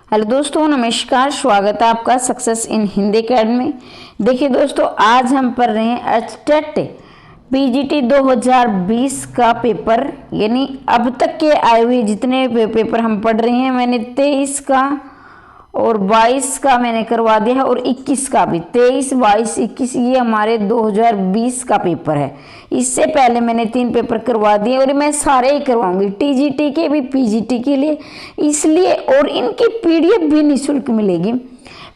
Hello दोस्तों, नमस्कार। स्वागत है आपका सक्सेस इन हिंदी अकेडमी में। देखिए दोस्तों, आज हम पढ़ रहे हैं एचटेट पीजीटी 2020 का पेपर, यानी अब तक के आए हुए जितने पेपर हम पढ़ रहे हैं। मैंने 23 का और 22 का मैंने करवा दिया है और 21 का भी। 23, 22, 21 ये हमारे 2020 का पेपर है। इससे पहले मैंने 3 पेपर करवा दिए और मैं सारे ही करवाऊंगी, टीजीटी के भी, पीजीटी के लिए, इसलिए। और इनकी पीडीएफ भी निःशुल्क मिलेगी।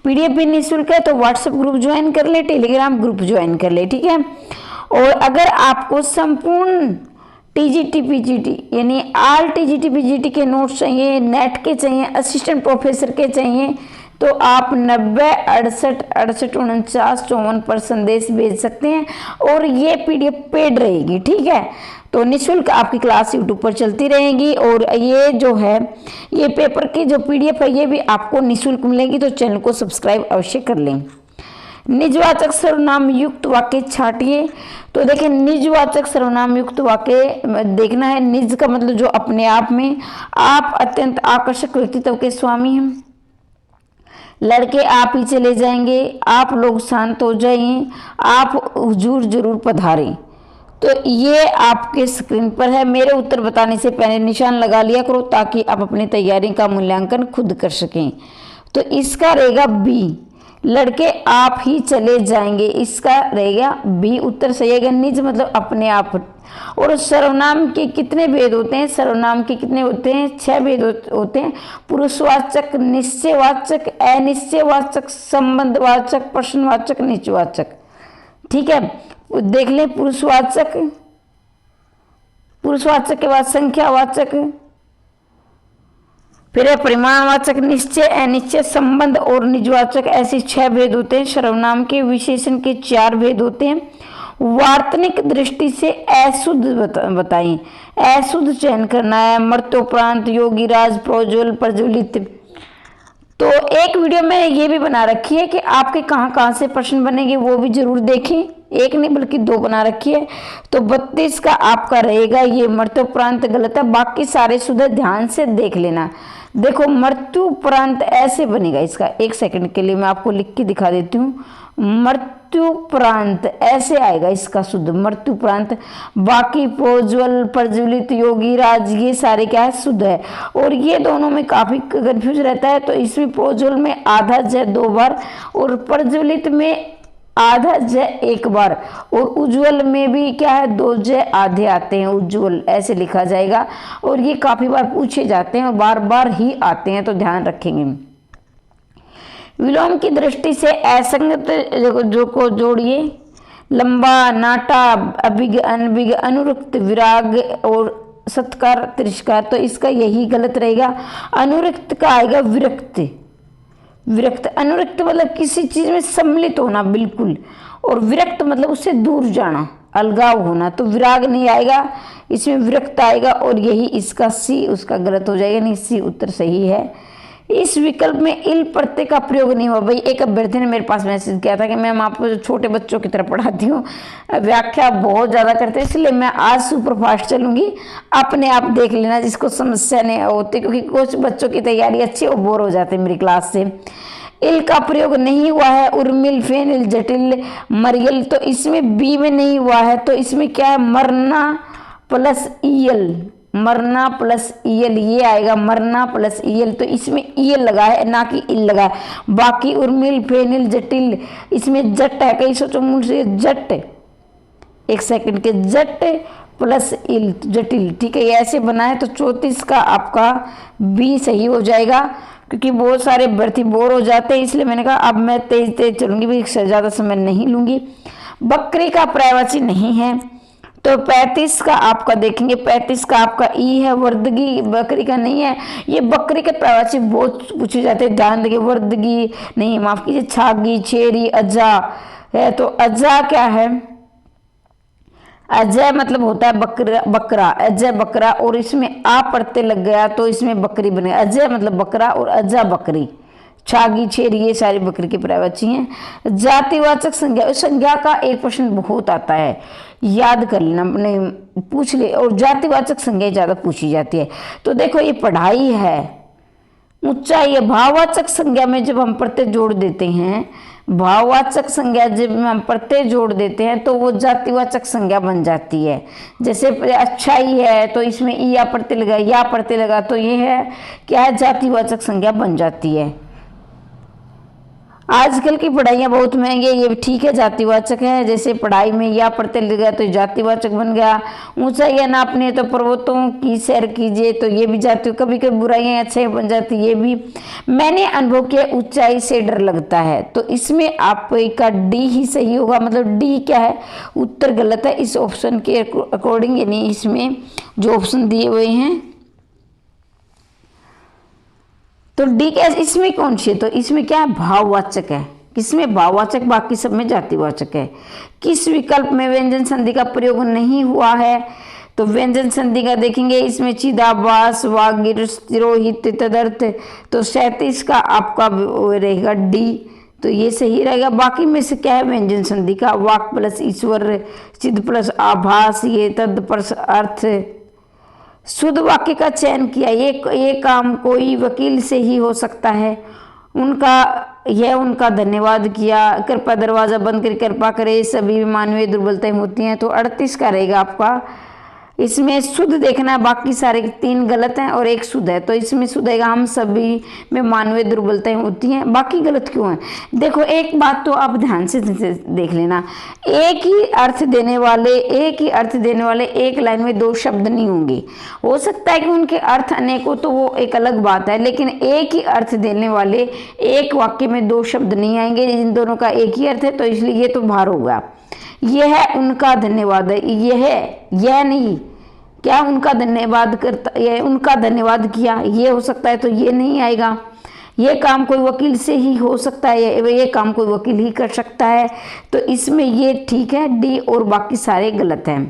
पीडीएफ भी निःशुल्क है, तो व्हाट्सएप ग्रुप ज्वाइन कर ले, टेलीग्राम ग्रुप ज्वाइन कर ले, ठीक है। और अगर आपको संपूर्ण टीजीटी पीजीटी यानी आल टीजीटी पीजीटी के नोट्स चाहिए, नेट के चाहिए, असिस्टेंट प्रोफेसर के चाहिए, तो आप 90 68 68 49 54 पर संदेश भेज सकते हैं और ये पीडीएफ पेड रहेगी, ठीक है। तो निःशुल्क आपकी क्लास यूट्यूब पर चलती रहेगी और ये जो है, ये पेपर की जो पीडीएफ है ये भी आपको निःशुल्क मिलेगी। तो चैनल को सब्सक्राइब अवश्य कर लें। निजवाचक सर्वनाम युक्त वाक्य छांटिए। तो देखिए, निजवाचक सर्वनाम युक्त वाक्य देखना है। निज का मतलब जो अपने आप में। आप अत्यंत आकर्षक व्यक्तित्व के स्वामी हैं। लड़के आप ही चले जाएंगे। आप लोग शांत हो जाइए। आप हुजूर जरूर पधारें। तो ये आपके स्क्रीन पर है। मेरे उत्तर बताने से पहले निशान लगा लिया करो ताकि आप अपनी तैयारी का मूल्यांकन खुद कर सकें। तो इसका रहेगा बी, लड़के आप ही चले जाएंगे, इसका रहेगा बी उत्तर सही है। निज मतलब अपने आप। और सर्वनाम के कितने भेद होते हैं? सर्वनाम के कितने होते हैं? 6 भेद होते हैं। पुरुषवाचक, निश्चयवाचक, अनिश्चयवाचक, संबंधवाचक, प्रश्नवाचक, निजवाचक, ठीक है। देख लें, पुरुषवाचक, पुरुषवाचक के बाद संख्यावाचक, फिर है परिमाणवाचक, निश्चय, अनिश्चय, संबंध और निजवाचक। ऐसे 6 भेद होते हैं सर्वनाम के। विशेषण के 4 भेद होते हैं। वार्तनिक दृष्टि से अशुद्ध बताएं। अशुद्ध चयन करना है। मर्त्योपरांत, योगीराज, प्रोज्वल, प्रज्वलित। तो एक वीडियो में ये भी बना रखी है कि आपके कहाँ कहाँ से प्रश्न बनेंगे, वो भी जरूर देखें। एक नहीं बल्कि 2 बना रखी है। तो 32 का आपका रहेगा ये मर्त्योपरांत गलत है, बाकी सारे शुद्ध। ध्यान से देख लेना। देखो, मृत्युपरांत ऐसे बनेगा। इसका 1 सेकंड के लिए मैं आपको लिख के दिखा देती हूँ। मृत्युपरांत ऐसे आएगा इसका शुद्ध, मृत्युपरांत। बाकी प्रोज्वल, प्रज्वलित, योगीराज ये सारे क्या है? शुद्ध है। और ये दोनों में काफी कंफ्यूज रहता है। तो इसमें प्रोज्वल में आधा ज 2 बार और प्रज्वलित में आधा ज 1 बार और उज्ज्वल में भी क्या है? 2 ज आधे आते हैं। उज्ज्वल ऐसे लिखा जाएगा। और ये काफी बार पूछे जाते हैं और बार बार ही आते हैं, तो ध्यान रखेंगे। विलोम की दृष्टि से असंगत जो को जोड़िए। लंबा, नाटा, अभिज्ञ, अनभिज्ञ, अनुरक्त, विराग और सत्कार, तिरस्कार। तो इसका यही गलत रहेगा। अनुरक्त का आएगा विरक्त। विरक्त, अनुरक्त मतलब किसी चीज में सम्मिलित होना बिल्कुल, और विरक्त मतलब उससे दूर जाना, अलगाव होना। तो विराग नहीं आएगा, इसमें विरक्त आएगा। और यही इसका सी उसका गलत हो जाएगा। नहीं, सी उत्तर सही है। इस विकल्प में इल प्रत्यय का प्रयोग नहीं हुआ। भाई, एक अभ्यर्थी ने मेरे पास मैसेज किया था कि मैम आपको जो छोटे बच्चों की तरह पढ़ाती हूँ, व्याख्या बहुत ज़्यादा करते हैं, इसलिए मैं आज सुपरफास्ट चलूंगी। अपने आप देख लेना जिसको समस्या नहीं होती, क्योंकि कुछ बच्चों की तैयारी अच्छी और बोर हो जाते हैं मेरी क्लास से। इल का प्रयोग नहीं हुआ है। उर्मिल, फेनिल, जटिल, मरियल। तो इसमें बी में नहीं हुआ है। तो इसमें क्या है? मरना प्लस ईयल, मरना प्लस ईयल ये आएगा। मरना प्लस ईयल, तो इसमें ईयल लगा है ना कि इल लगा है। बाकी उर्मिल, फेनिल, जटिल, इसमें जट है। कई सोचो मुझसे जट, 1 सेकंड के जट प्लस इल, जटिल, ठीक है। ये ऐसे बना है। तो 34 का आपका बी सही हो जाएगा, क्योंकि बहुत सारे अभ्यर्थी बोर हो जाते हैं, इसलिए मैंने कहा अब मैं तेज तेज चलूंगी, भी ज़्यादा समय नहीं लूंगी। बकरी का पर्यायवाची नहीं है। तो 35 का आपका देखेंगे, 35 का आपका ई है। वर्दगी बकरी का नहीं है। ये बकरी के पर्यायवाची बहुत पूछे जाते हैं, ध्यान देंगे। वर्दगी नहीं, माफ कीजिए, छागी, छेरी, अज्जा है। तो अज्जा क्या है? अजय मतलब होता है बकरा, बकरा, अजय बकरा। और इसमें आ प्रत्यय लग गया तो इसमें बकरी बने। अजय मतलब बकरा और अज्जा बकरी। छागी, छेरी ये सारी बकरी के पर्यायवाची हैं। जातिवाचक संज्ञा, उस संज्ञा का एक प्रश्न बहुत आता है, याद कर लेना, अपने पूछ ले। और जातिवाचक संज्ञा ज्यादा पूछी जाती है। तो देखो, ये पढ़ाई है, ऊंचाई है। भाववाचक संज्ञा में जब हम प्रत्यय जोड़ देते हैं, भाववाचक संज्ञा जब हम प्रत्यय जोड़ देते हैं तो वो जातिवाचक संज्ञा बन जाती है। जैसे अच्छाई है तो इसमें या प्रत्यय लगा तो ये है क्या है, जातिवाचक संज्ञा बन जाती है। आजकल की पढ़ाइयाँ बहुत महंगी है, ये भी ठीक है, जातिवाचक है। जैसे पढ़ाई में या प्रत्यय लग गया तो जातिवाचक बन गया। ऊंचाई या नापनी है तो पर्वतों की सैर कीजिए, तो ये भी जाति। कभी कभी बुराइयाँ अच्छाई बन जाती, ये भी। मैंने अनुभव किया ऊंचाई से डर लगता है, तो इसमें आपका डी ही सही होगा। मतलब डी क्या है, उत्तर गलत है इस ऑप्शन के अकॉर्डिंग, यानी इसमें जो ऑप्शन दिए हुए हैं तो डी क्या, इसमें कौन सी है, तो इसमें क्या है, भाववाचक है। किसमें, भाववाचक, बाकी सब में जातिवाचक है। किस विकल्प में व्यंजन संधि का प्रयोग नहीं हुआ है, तो व्यंजन संधि का देखेंगे, इसमें चिदाभास, वागिर, तिरोहित, तदर्थ, तो 37 का आपका रहेगा डी, तो ये सही रहेगा। बाकी में से क्या है, व्यंजन संधि का वाक प्लस ईश्वर, चिद प्लस आभास, ये तद प्लस अर्थ। शुद्ध वाक्य का चयन किया, ये काम कोई वकील से ही हो सकता है। उनका धन्यवाद किया, कृपया दरवाजा बंद कर कृपा करे, सभी मानवीय दुर्बलताएं होती हैं, तो 38 का रहेगा आपका। इसमें शुद्ध देखना, बाकी सारे 3 गलत हैं और 1 शुद्ध है, तो इसमें शुद्ध है हम सभी में मानवीय दुर्बलताएं होती हैं। बाकी गलत क्यों है, देखो एक बात तो आप ध्यान से देख लेना, एक ही अर्थ देने वाले एक लाइन में 2 शब्द नहीं होंगे। हो सकता है कि उनके अर्थ अनेक हो, तो वो एक अलग बात है, लेकिन एक ही अर्थ देने वाले एक वाक्य में 2 शब्द नहीं आएंगे। इन दोनों का एक ही अर्थ है, तो इसलिए ये तो भार होगा। यह है उनका धन्यवाद है, यह नहीं क्या, उनका धन्यवाद करता, ये उनका धन्यवाद किया, ये हो सकता है, तो ये नहीं आएगा। ये काम कोई वकील से ही हो सकता है, ये काम कोई वकील ही कर सकता है, तो इसमें ये ठीक है डी, और बाकी सारे गलत हैं।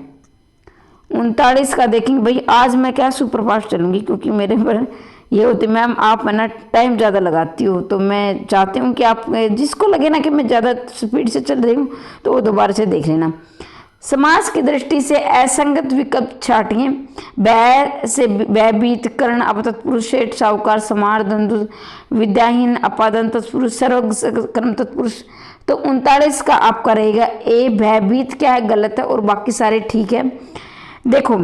39 का देखेंगे भाई, आज मैं क्या सुपरफास्ट चलूंगी, क्योंकि मेरे पर ये होती, मैम आप है ना टाइम ज़्यादा लगाती हो, तो मैं चाहती हूँ कि आप, जिसको लगे ना कि मैं ज़्यादा स्पीड से चल रही हूँ, तो वो दोबारा से देख लेना। समास की दृष्टि से असंगत विकल्प छाटिए। बै से भयभीत, कर्ण अपतत्पुरुष, सेठ साहूकार, समार, दंदु, विद्याहीन, अपादन तत्पुरुष, सर्वज्ञ कर्म तत्पुरुष, तो 39 का आपका रहेगा ए। भयभीत क्या है, गलत है, और बाकी सारे ठीक है। देखो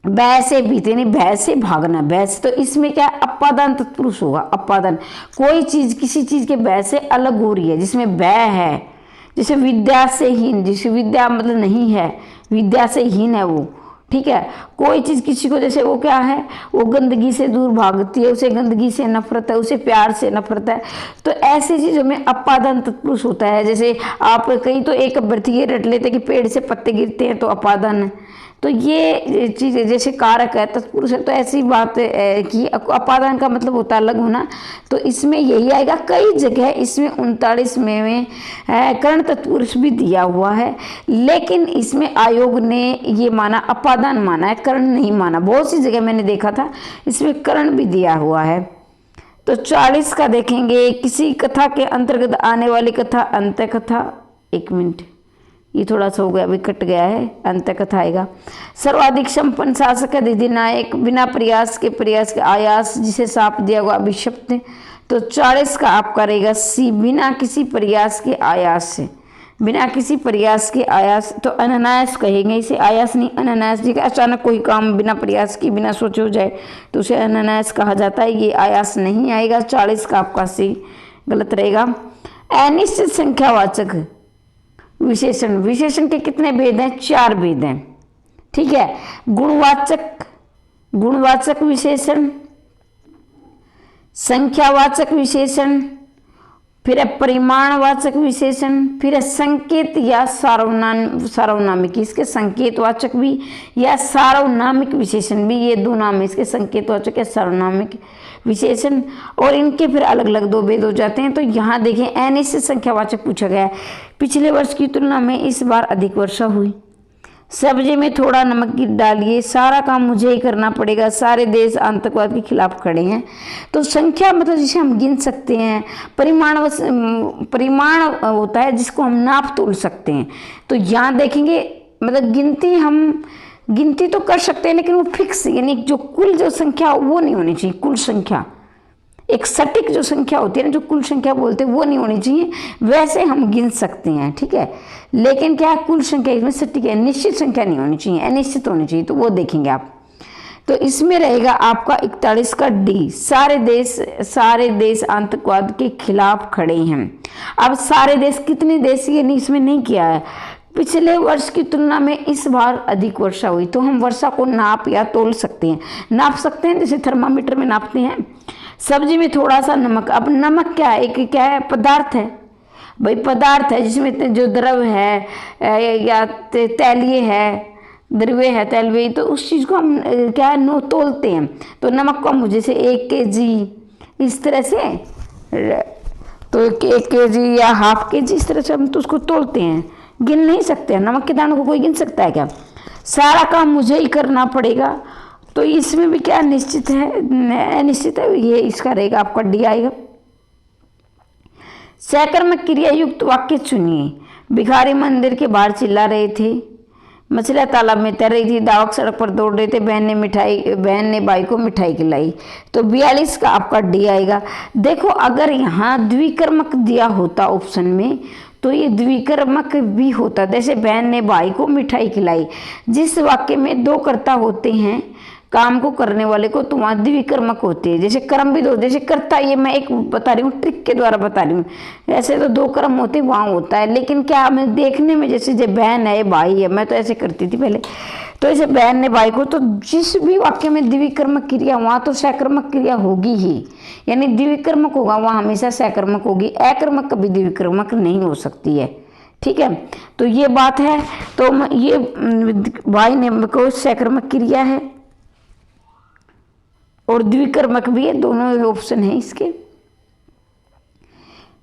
भय से भीत यानी भय से भागना, भय से, तो इसमें क्या अपादान तत्पुरुष होगा। अपादान, कोई चीज किसी चीज के भय से अलग हो रही है, जिसमें भय है। जैसे विद्या से हीन, जिसे विद्या मतलब नहीं है, विद्या से हीन है वो, ठीक है। कोई चीज किसी को, जैसे वो क्या है, वो गंदगी से दूर भागती है, उसे गंदगी से नफरत है, उसे प्यार से नफरत है, तो ऐसी चीजों में अपादान तत्पुरुष होता है। जैसे आप कहीं तो एक अभ्यर्थी ये रट लेते कि पेड़ से पत्ते गिरते हैं, तो अपादान है, तो ये चीज जैसे कारक है, तत्पुरुष है, तो ऐसी बात है कि अपादान का मतलब होता है अलग होना, तो इसमें यही आएगा। कई जगह इसमें 39 में कर्ण तत्पुरुष भी दिया हुआ है, लेकिन इसमें आयोग ने ये माना, अपादान माना है, कर्ण नहीं माना। बहुत सी जगह मैंने देखा था इसमें कर्ण भी दिया हुआ है। तो 40 का देखेंगे, किसी कथा के अंतर्गत आने वाली कथा अंत कथा, 1 मिनट ये थोड़ा सा हो गया, अभी कट गया है, अंत कथा आएगा। सर्वाधिक संपन्न शासक है अधिनायक, बिना प्रयास के आयास, जिसे साप दिया हुआ अभिशप्त, तो 40 का आपका रहेगा सी, बिना किसी प्रयास के आयास से। बिना किसी प्रयास के आयास, तो अनायास कहेंगे इसे, आयास नहीं अनायास। जी अचानक कोई काम बिना प्रयास की, बिना सोचे हो जाए, तो उसे अनायास कहा जाता है, ये आयास नहीं आएगा। 40 का आपका सी गलत रहेगा। अनिश्चित संख्यावाचक विशेषण, विशेषण के कितने भेद हैं, 4 भेद हैं, ठीक है। गुणवाचक विशेषण, संख्यावाचक विशेषण, फिर परिमाणवाचक विशेषण, फिर संकेत या सार्वनामिक, इसके संकेतवाचक भी या सार्वनामिक विशेषण भी, ये 2 नाम है इसके, संकेतवाचक या सार्वनामिक विशेषण, और इनके फिर अलग अलग 2 भेद हो जाते हैं। तो यहाँ देखें अनिश्चित संख्यावाचक पूछा गया है, पिछले वर्ष की तुलना में इस बार अधिक वर्षा हुई, सब्जी में थोड़ा नमक डालिए, सारा काम मुझे ही करना पड़ेगा, सारे देश आतंकवाद के खिलाफ खड़े हैं। तो संख्या मतलब जिसे हम गिन सकते हैं, परिमाण होता है जिसको हम नाप तोल सकते हैं। तो यहाँ देखेंगे मतलब गिनती तो कर सकते हैं, लेकिन वो फिक्स, यानी जो कुल जो संख्या वो नहीं होनी चाहिए, कुल संख्या एक सटीक जो संख्या होती है ना, जो कुल संख्या बोलते हैं, वो नहीं होनी चाहिए। वैसे हम गिन सकते हैं, ठीक है, लेकिन क्या कुल संख्या इसमें सटीक है, निश्चित संख्या नहीं होनी चाहिए, अनिश्चित होनी चाहिए। तो वो देखेंगे आप। तो इसमें रहेगा आपका 41 का डी, सारे देश आतंकवाद के खिलाफ खड़े हैं। अब सारे देश, कितने देश, ये नहीं इसमें नहीं किया है। पिछले वर्ष की तुलना में इस बार अधिक वर्षा हुई, तो हम वर्षा को नाप या तोल सकते हैं, नाप सकते हैं, जैसे थर्मामीटर में नापते हैं। सब्जी में थोड़ा सा नमक, अब नमक क्या है, एक क्या है, पदार्थ है भाई, पदार्थ है जिसमें जो द्रव है या तैलीय है, द्रव्य है, तैलीय, तो उस चीज़ को हम क्या है, नो तोलते हैं। तो नमक को हम जैसे 1 kg इस तरह से, तो 1 kg या ½ kg इस तरह से हम तो उसको तोलते हैं, गिन नहीं सकते हैं। नमक के दानों को कोई गिन सकता है क्या? सारा काम मुझे ही करना पड़ेगा। तो इसमें भी क्या निश्चित है, अनिश्चित है, ये इसका रहेगा आपका डी आएगा। सकर्मक क्रिया युक्त वाक्य चुनिए। भिखारी मंदिर के बाहर चिल्ला रहे थे, मछलियाँ तालाब में तैर रही थी, दावक सड़क पर दौड़ रहे थे, बहन ने भाई को मिठाई खिलाई। तो 42 का आपका डी आएगा। देखो अगर यहाँ द्विकर्मक दिया होता ऑप्शन में, तो ये द्विकर्मक भी होता, जैसे बहन ने भाई को मिठाई खिलाई। जिस वाक्य में 2 कर्ता होते हैं काम को करने वाले को, तो वहाँ द्विकर्मक होते हैं। जैसे कर्म भी 2, जैसे कर्ता, ये मैं एक बता रही हूँ, ट्रिक के द्वारा बता रही हूँ। ऐसे तो 2 कर्म होते, वहाँ होता है, लेकिन क्या मैं देखने में, जैसे जो बहन है भाई है, मैं तो ऐसे करती थी पहले, तो ऐसे बहन ने भाई को, तो जिस भी वाक्य में द्विकर्मक क्रिया, वहाँ तो सकर्मक क्रिया होगी ही, यानी द्विकर्मक होगा, वहाँ हमेशा सकर्मक होगी, अकर्मक कभी द्विकर्मक नहीं हो सकती है, ठीक है। तो ये बात है। तो ये भाई ने को सकर्मक क्रिया है और द्विकर्मक भी है, दोनों ऑप्शन है इसके।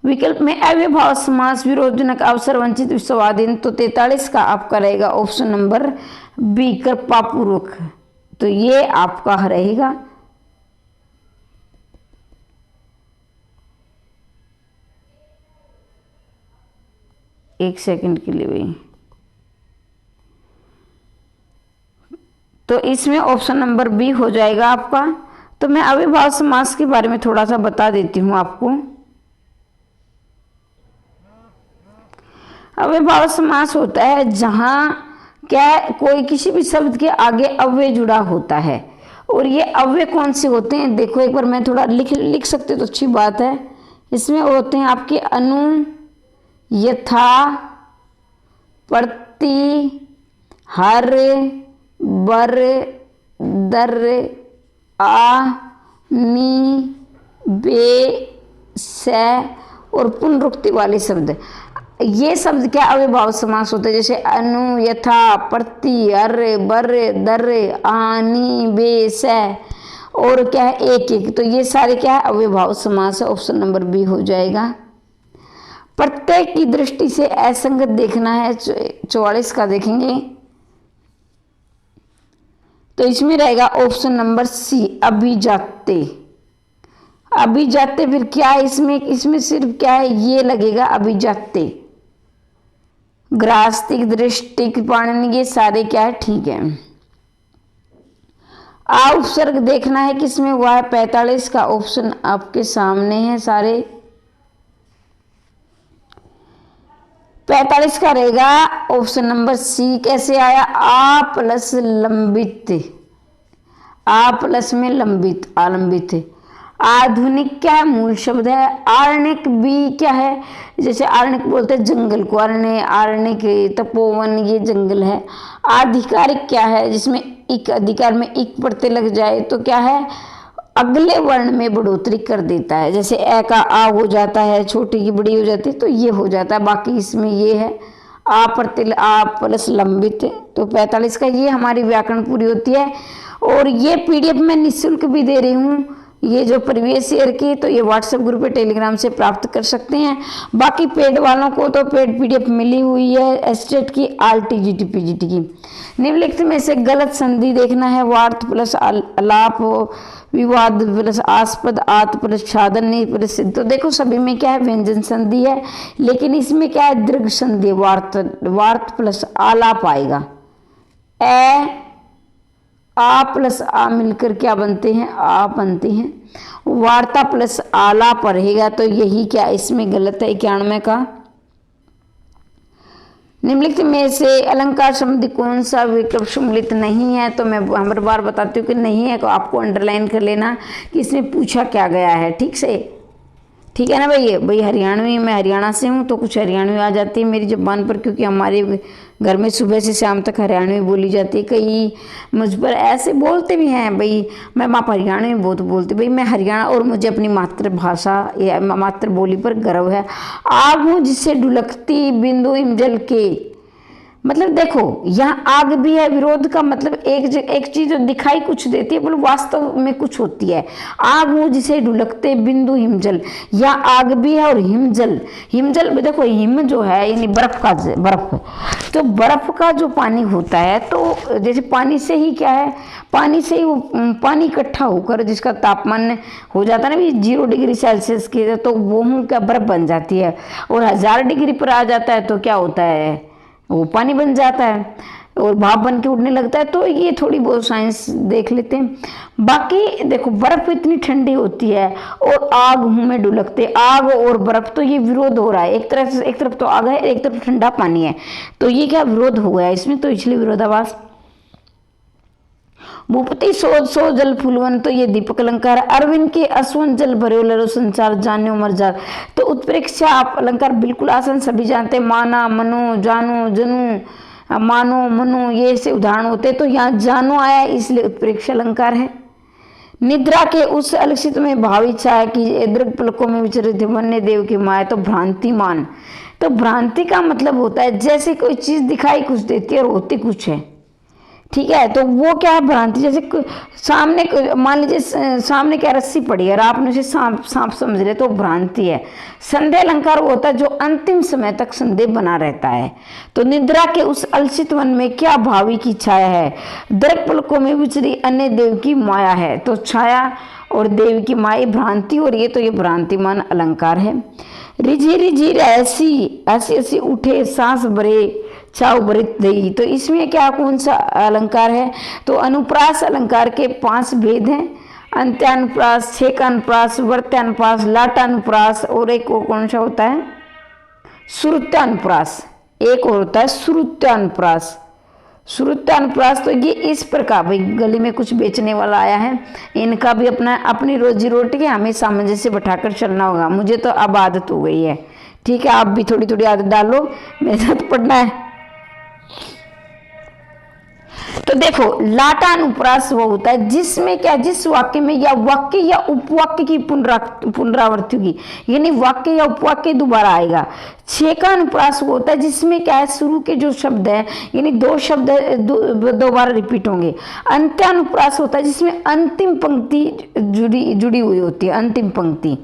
विकल्प में अव्ययभाव समास, विरोधजनक, अवसर वंचित, विश्वाधीन। तो 43 का आपका रहेगा ऑप्शन नंबर बी, कृपापूर्वक। तो ये आपका रहेगा। एक सेकंड के लिए भाई, तो इसमें ऑप्शन नंबर बी हो जाएगा आपका। तो मैं अव्ययभाव समास के बारे में थोड़ा सा बता देती हूँ आपको। अव्ययभाव समास होता है जहां क्या कोई किसी भी शब्द के आगे अव्यय जुड़ा होता है, और ये अव्यय कौन से होते हैं, देखो एक बार मैं थोड़ा लिख सकते तो अच्छी बात है। इसमें होते हैं आपके अनु, यथा, प्रति, हर, बर, दर, आ, नी, बे, से और पुनरुक्ति वाले शब्द। ये शब्द क्या अव्ययभाव समास होते हैं, जैसे अनु, यथा, प्रति, हर, बर, दर, आ, नी, बे, से और क्या है एक एक। तो ये सारे क्या है अव्ययभाव समास है, ऑप्शन नंबर बी हो जाएगा। प्रत्येक की दृष्टि से असंगत देखना है, 44 का देखेंगे। तो इसमें रहेगा ऑप्शन नंबर सी, अभिजात्य। अभिजात्य फिर क्या है इसमें सिर्फ क्या है ये लगेगा अभिजात्य। ग्रास्तिक, दृष्टिक, पाणिनि, ये सारे क्या है ठीक है। आ उपसर्ग देखना है किसमें हुआ है, 45 का ऑप्शन आपके सामने है सारे। 45 का रहेगा ऑप्शन नंबर सी। कैसे आया, आ प्लस लंबित, आ प्लस में लंबित, आलंबित। आधुनिक क्या है मूल शब्द है। आरण्यक भी क्या है, जैसे आरण्यक बोलते हैं जंगल को, अरण्य, आरण्यक, तपोवन, ये जंगल है। आधिकारिक क्या है, जिसमें इक, अधिकार में इक प्रत्यय लग जाए तो क्या है अगले वर्ण में बढ़ोतरी कर देता है, जैसे ए का आ हो जाता है, छोटी की बड़ी हो जाती है, तो ये हो जाता है। बाकी इसमें ये है आ प्रत्यय, आ प्लस लंबित। तो 45 का ये हमारी व्याकरण पूरी होती है। और ये पीडीएफ मैं निःशुल्क भी दे रही हूँ, ये जो प्रीवियस ईयर की, तो ये व्हाट्सएप ग्रुप पे टेलीग्राम से प्राप्त कर सकते हैं। बाकी पेड वालों को तो पेड पीडीएफ मिली हुई है एस्टेट की, आरटीजीटी पीजीटी की। निम्नलिखित में से गलत संधि देखना है, वार्त प्लस अलाप, विवाद प्लस आस्पद, आत प्लस साधन, नहीं प्लस सिद्ध। तो देखो सभी में क्या है व्यंजन संधि है, लेकिन इसमें क्या है दीर्घ संधि, वार्त प्लस आलाप आएगा। ए आ प्लस आ मिलकर क्या बनते हैं, आप बनते हैं। वार्ता प्लस आलाप रहेगा, तो यही क्या इसमें गलत है 91 का। निम्नलिखित में से अलंकार शब्द कौन सा विकल्प सम्मिलित नहीं है, तो मैं हर बार बताती हूँ कि नहीं है, तो आपको अंडरलाइन कर लेना कि इसमें पूछा क्या गया है, ठीक से, ठीक है ना भाई हरियाणवी, मैं हरियाणा से हूँ तो कुछ हरियाणवी आ जाती है मेरी जुबान पर, क्योंकि हमारे घर में सुबह से शाम तक हरियाणवी बोली जाती है। कई मुझ पर ऐसे बोलते भी हैं भाई मैं आप हरियाणवी बहुत बोलती, भाई मैं हरियाणा और मुझे अपनी मातृभाषा या मातृबोली पर गर्व है। आग हूँ जिससे ढुलकती बिंदु हिमजल के, मतलब देखो यहाँ आग भी है, विरोध का मतलब एक चीज जो दिखाई कुछ देती है, बोलो वास्तव में कुछ होती है। आग हूँ जिसे ढुलकते बिंदु हिमजल, यहाँ आग भी है और हिमजल, हिमजल देखो हिम जो है यानी बर्फ का, बर्फ, तो बर्फ का जो पानी होता है, तो जैसे पानी से ही क्या है, पानी से ही वो पानी इकट्ठा होकर जिसका तापमान हो जाता है ना भी 0 डिग्री सेल्सियस के, तो वो क्या बर्फ बन जाती है, और 1000 डिग्री पर आ जाता है तो क्या होता है, वो पानी बन जाता है और भाप बन के उड़ने लगता है। तो ये थोड़ी बहुत साइंस देख लेते हैं। बाकी देखो बर्फ इतनी ठंडी होती है और आग हूं में ढुलकते, आग और बर्फ, तो ये विरोध हो रहा है, एक तरफ तो आग है, एक तरफ ठंडा पानी है, तो ये क्या विरोध हो गया इसमें, तो इसलिए विरोधाभास। भूपति सो जल फुलवन, तो ये दीपक अलंकार। अरविंद के असवन जल भरे लरो संसार जान्यो मरजार, तो उत्प्रेक्षा आप अलंकार बिल्कुल आसान सभी जानते हैं, माना मनो जानो जनु मानो मनो ये से उदाहरण होते, तो यहाँ जानो आया इसलिए उत्प्रेक्षा अलंकार है। निद्रा के उस अलक्षित में भावी छाया की दृग पलकों में विचरित वन्य देव की माया, तो भ्रांतिमान, तो भ्रांति का मतलब होता है जैसे कोई चीज दिखाई कुछ देती है और होती कुछ है, ठीक है, तो वो क्या है भ्रांति। जैसे सामने मान लीजिए सामने क्या रस्सी पड़ी है और आपने उसे सांप समझ रहे, तो भ्रांति है। संदेह अलंकार वो होता है जो अंतिम समय तक संदेह बना रहता है। तो निद्रा के उस अलसित वन में क्या भावी की छाया है, दर्प पलकों में विचरी अन्य देव की माया है, तो छाया और देव की माया भ्रांति हो रही है, तो ये भ्रांतिमान अलंकार है। रिझी रिझी ऐसी ऐसी ऐसी उठे सांस भरे छाव भरित दई, तो इसमें क्या कौन सा अलंकार है, तो अनुप्रास अलंकार के 5 भेद हैं, अंत्यानुप्रास, छेकानुप्रास, वर्त्यानुप्रास, लाटानुप्रास, और एक और कौन सा होता है श्रुत्यानुप्रास, एक और होता है श्रुत्यानुप्रास। श्रुत्यानुप्रास तो ये इस प्रकार, भाई गली में कुछ बेचने वाला आया है, इनका भी अपनी रोजी रोटी है, हमें सामंजस्य बैठाकर चलना होगा। मुझे तो अब आदत हो गई है, ठीक है, आप भी थोड़ी थोड़ी आदत डालो, मेरे साथ पढ़ना है। तो देखो लाटानुप्रास वो होता है जिसमें क्या, जिस वाक्य में या वाक्य या उपवाक्य की पुनरावृत्ति होगी, यानी वाक्य या उपवाक्य दोबारा आएगा। छेकानुप्रास वो होता है जिसमें क्या है, शुरू के जो शब्द है यानी 2 शब्द दो बार रिपीट होंगे। अंत्यानुप्रास होता है जिसमें अंतिम पंक्ति जुड़ी हुई होती है, अंतिम पंक्ति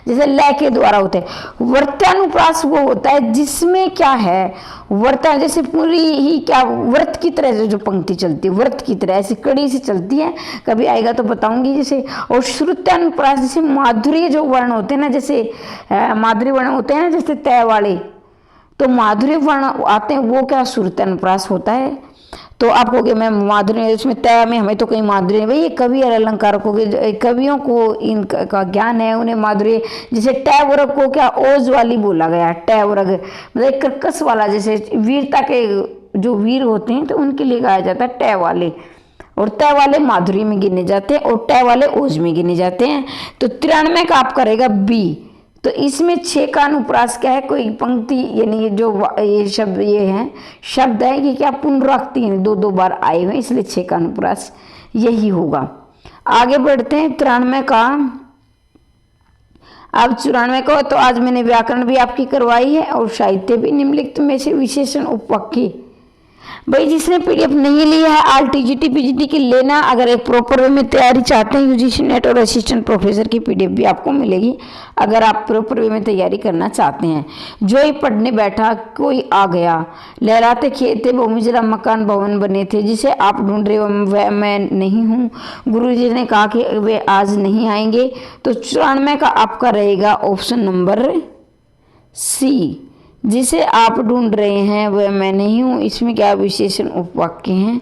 जैसे लय के द्वारा होते हैं। वर्त्यानुप्रास वो होता है जिसमें क्या है, वर्ता जैसे पूरी ही क्या व्रत की तरह जो पंक्ति चलती है, व्रत की तरह ऐसी कड़ी से चलती है, कभी आएगा तो बताऊंगी जैसे। और श्रुत्यानुप्रास जैसे माधुर्य जो वर्ण होते हैं ना, जैसे माधुर्य वर्ण होते हैं ना जैसे तय वाले, तो माधुर्य वर्ण आते हैं वो क्या श्रुत्यानुप्रास होता है। तो आप कहोगे मैं माधुर्य इसमें तय में हमें तो कहीं माधुर्य, भाई ये कवि और अलंकार को, कवियों को इनका ज्ञान है, उन्हें माधुर्य, जैसे टय वर्ग को क्या ओज वाली बोला गया, टय वर्ग मतलब कर्कश वाला, जैसे वीरता के जो वीर होते हैं तो उनके लिए कहा जाता है टय वाले, और तय वाले माधुर्य में गिने जाते हैं और टय वाले ओज में गिने जाते हैं। तो 93 का आप करेगा बी। तो इसमें 6 का अनुप्रास क्या है, कोई पंक्ति यानी जो ये शब्द ये है शब्द है कि क्या पुनरावृत्ति यानी 2 बार आए हुए, इसलिए 6 का अनुप्रास यही होगा। आगे बढ़ते हैं 93 का। अब 94 का तो आज मैंने व्याकरण भी आपकी करवाई है और साहित्य भी। निम्नलिखित में से विशेषण उपवाक्य, भाई जिसने पीडीएफ नहीं लिया है आल टीजीटी पीजीटी की लेना, अगर एक प्रॉपर वे में तैयारी चाहते हैं यूजीसी नेट और असिस्टेंट प्रोफेसर की पीडीएफ भी आपको मिलेगी अगर आप प्रॉपर वे में तैयारी करना चाहते हैं। जो ही पढ़ने बैठा कोई आ गया, लहराते खेते बहुमंजिला मकान भवन बने थे, जिसे आप ढूंढ रहे हो वह मैं नहीं हूँ, गुरुजी ने कहा कि वे आज नहीं आएंगे। तो 94 का आपका रहेगा ऑप्शन नंबर सी, जिसे आप ढूंढ रहे हैं वह मैं नहीं हूं। इसमें क्या विशेषण उपवाक्य हैं,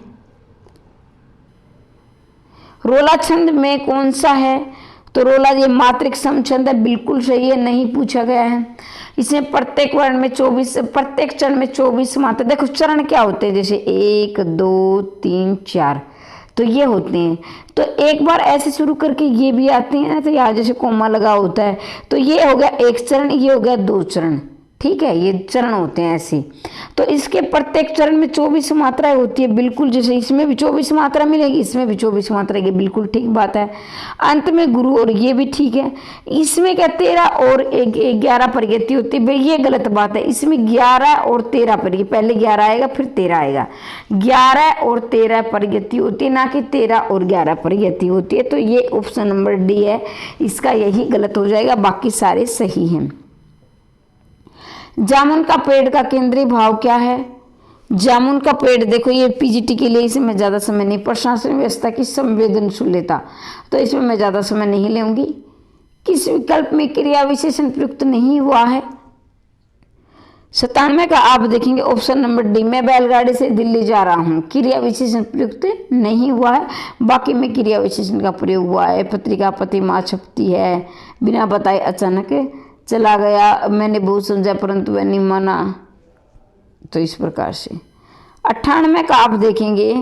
रोला छंद में कौन सा है? तो रोला ये मात्रिक समछंद है, बिल्कुल सही है, नहीं पूछा गया है। इसमें प्रत्येक वर्ण में 24, प्रत्येक चरण में 24 मात्रा। देखो चरण क्या होते हैं, जैसे 1 2 3 4, तो ये होते हैं। तो एक बार ऐसे शुरू करके ये भी आते हैं, तो यहाँ जैसे कोमा लगा होता है, तो ये हो गया एक चरण, ये हो गया 2 चरण, ठीक है, ये चरण होते हैं ऐसे। तो इसके प्रत्येक चरण में 24 मात्राएं होती है, बिल्कुल जैसे इसमें भी 24 मात्रा मिलेगी, इसमें भी 24 मात्रा, ये बिल्कुल ठीक बात है। अंत में गुरु, और ये भी ठीक है। इसमें क्या 13 और 11 परिगति होती है, भाई ये गलत बात है। इसमें 11 और 13 परिगति, पहले 11 आएगा फिर 13 आएगा। 11 और 13 परिगति होती है, ना कि 13 और 11 परिगति होती है। तो ये ऑप्शन नंबर डी है, इसका यही गलत हो जाएगा, बाकी सारे सही हैं। जामुन का पेड़ का केंद्रीय भाव क्या है? जामुन का पेड़, देखो ये पीजीटी के लिए, इसमें ज़्यादा समय नहीं। प्रशासन व्यवस्था की संवेदनशीलता, तो इसमें मैं ज़्यादा समय नहीं लूँगी। किस विकल्प में क्रिया विशेषण प्रयुक्त नहीं हुआ है? 97 का आप देखेंगे ऑप्शन नंबर डी, मैं बैलगाड़ी से दिल्ली जा रहा हूँ, क्रिया विशेषण प्रयुक्त नहीं हुआ है। बाकी में क्रिया विशेषण का प्रयोग हुआ है। पत्रिका पति माँ छपती है, बिना बताए अचानक चला गया, मैंने बहुत समझा परंतु वह नहीं माना। तो इस प्रकार से 98 का आप देखेंगे,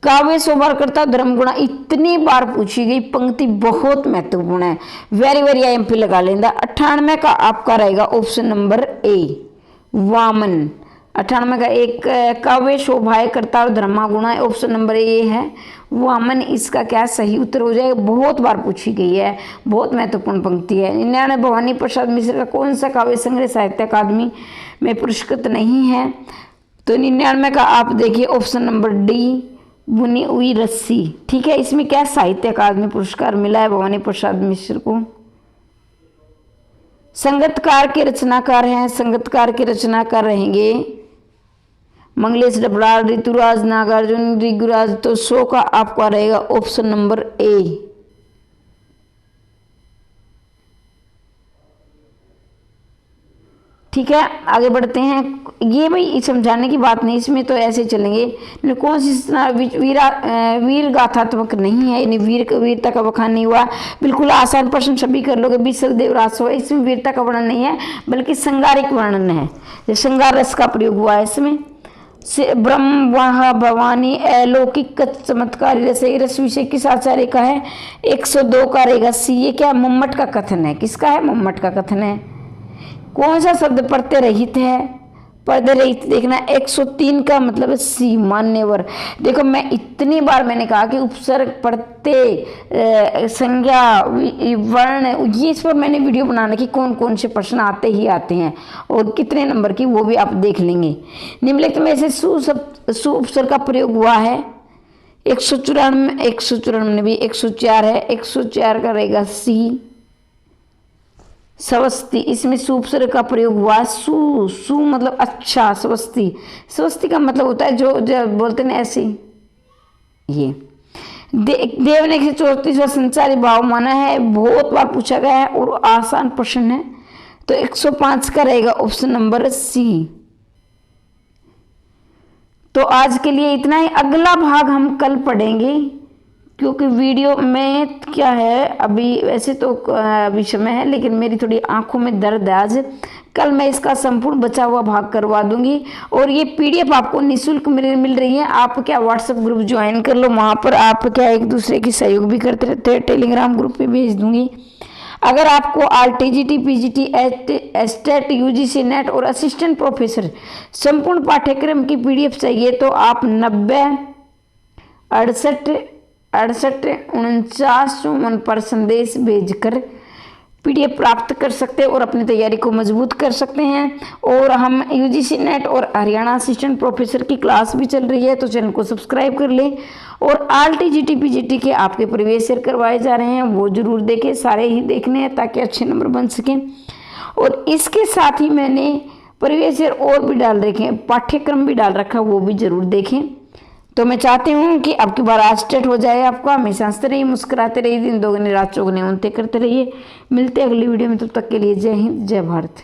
काव्य शोभाकर्ता धर्म गुणा, इतनी बार पूछी गई पंक्ति, बहुत महत्वपूर्ण है, वेरी वेरी IMP लगा लेंगे। 98 का आपका रहेगा ऑप्शन नंबर ए, वामन। 98 का एक काव्य शोभाए करता और धर्मा गुणा, ऑप्शन नंबर ए है वामन, इसका क्या सही उत्तर हो जाएगा। बहुत बार पूछी गई है, बहुत महत्वपूर्ण पंक्ति है। 99 भवानी प्रसाद मिश्र का कौन सा काव्य संग्रह साहित्य अकादमी में पुरस्कृत नहीं है? तो 99 का आप देखिए ऑप्शन नंबर डी, बुनी हुई रस्सी, ठीक है। इसमें क्या साहित्य अकादमी पुरस्कार मिला है भवानी प्रसाद मिश्र को। संगतकार के रचनाकार हैं, संगतकार के रचनाकार रहेंगे मंगलेश डबराल, ऋतुराज, नागार्जुन, ऋगुराज। तो 100 का आपका रहेगा ऑप्शन नंबर ए। ठीक है, आगे बढ़ते हैं। ये भाई समझाने की बात नहीं, इसमें तो ऐसे चलेंगे। कौन सी वीर गाथात्मक नहीं है, यानी वीरता का बखान नहीं हुआ। बिल्कुल आसान प्रश्न सभी कर लोगे। बिसल देवरासो, इसमें वीरता का वर्णन नहीं है बल्कि संगारिक वर्णन है, श्रृंगार रस का प्रयोग हुआ है इसमें। ब्रह्म वह भवानी अलौकिक चमत्कारी रस, रस विषय किस आचार्य का है? 102 का रहेगा सी। ये क्या मम्मट का कथन है, किसका है? मम्मट का कथन है। कौन सा शब्द प्रत्यय रहित है? पर्दे रहित देखना। 103 का मतलब है सी, मान्यवर। देखो मैं इतनी बार मैंने कहा कि उपसर्ग, प्रत्यय, संज्ञा, वर्ण, ये इस पर मैंने वीडियो बनाने की कौन कौन से प्रश्न आते ही आते हैं और कितने नंबर की, वो भी आप देख लेंगे। निम्नलिखित में से सु उपसर्ग का प्रयोग हुआ है। 194 भी 104 है, 104 का रहेगा सी। स्वस्ति, इसमें सुपसर्ग का प्रयोग हुआ। सु मतलब अच्छा, स्वस्ति, स्वस्ति का मतलब होता है जो बोलते हैं ऐसे। ये देव ने 34वां संचारी भाव माना है, बहुत बार पूछा गया है और आसान प्रश्न है। तो 105 का रहेगा ऑप्शन नंबर सी। तो आज के लिए इतना ही, अगला भाग हम कल पढ़ेंगे, क्योंकि वीडियो में क्या है, अभी वैसे तो अभी समय है लेकिन मेरी थोड़ी आंखों में दर्द है आज। कल मैं इसका संपूर्ण बचा हुआ भाग करवा दूंगी और ये PDF आपको निःशुल्क मिल रही है। आप क्या व्हाट्सएप ग्रुप ज्वाइन कर लो, वहाँ पर आप क्या एक दूसरे की सहयोग भी करते रहते हैं। टेलीग्राम ग्रुप पे भेज दूंगी। अगर आपको RTGT, PGT, estate, UGC net और असिस्टेंट प्रोफेसर संपूर्ण पाठ्यक्रम की PDF चाहिए तो आप 90 68 49 पर संदेश भेजकर PDF प्राप्त कर सकते हैं और अपनी तैयारी को मजबूत कर सकते हैं। और हम UGC नेट और हरियाणा असिस्टेंट प्रोफेसर की क्लास भी चल रही है, तो चैनल को सब्सक्राइब कर लें। और RTGT PGT के आपके प्रीवियस ईयर करवाए जा रहे हैं, वो जरूर देखें, सारे ही देखने हैं ताकि अच्छे नंबर बन सकें। और इसके साथ ही मैंने प्रीवियस ईयर और भी डाल रखे, पाठ्यक्रम भी डाल रखा, वो भी जरूर देखें। तो मैं चाहती हूँ कि अब की बार आज स्टार्ट हो जाए आपका। हमेशा हंसते रहिए, मुस्कुराते रहिए, दिन दोगुने रात चौगुने उनते करते रहिए। मिलते हैं अगली वीडियो में, तब तक के लिए जय हिंद, जय भारत।